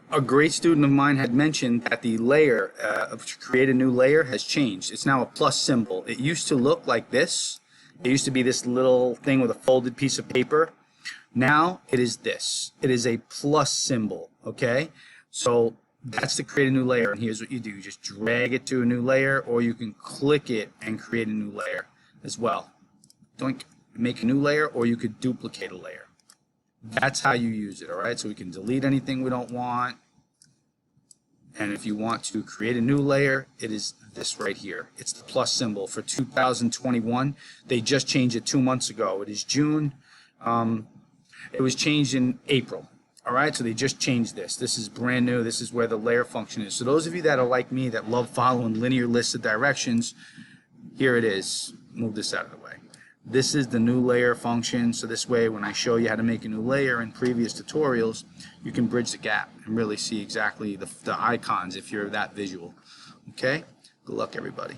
A great student of mine had mentioned that the layer, to create a new layer, has changed. It's now a plus symbol. It used to look like this. It used to be this little thing with a folded piece of paper. Now it is this. It is a plus symbol, okay? So that's to create a new layer, and here's what you do. You just drag it to a new layer, or you can click it and create a new layer as well. Don't make a new layer, or you could duplicate a layer. That's how you use it, all right? So we can delete anything we don't want. And if you want to create a new layer, it is this right here. It's the plus symbol for 2021. They just changed it 2 months ago. It is June. It was changed in April. All right, so they just changed this. This is brand new. This is where the layer function is. So those of you that are like me that love following linear lists of directions, here it is. Move this out of the way. This is the new layer function, so this way when I show you how to make a new layer in previous tutorials, you can bridge the gap and really see exactly the icons if you're that visual. Okay? Good luck, everybody.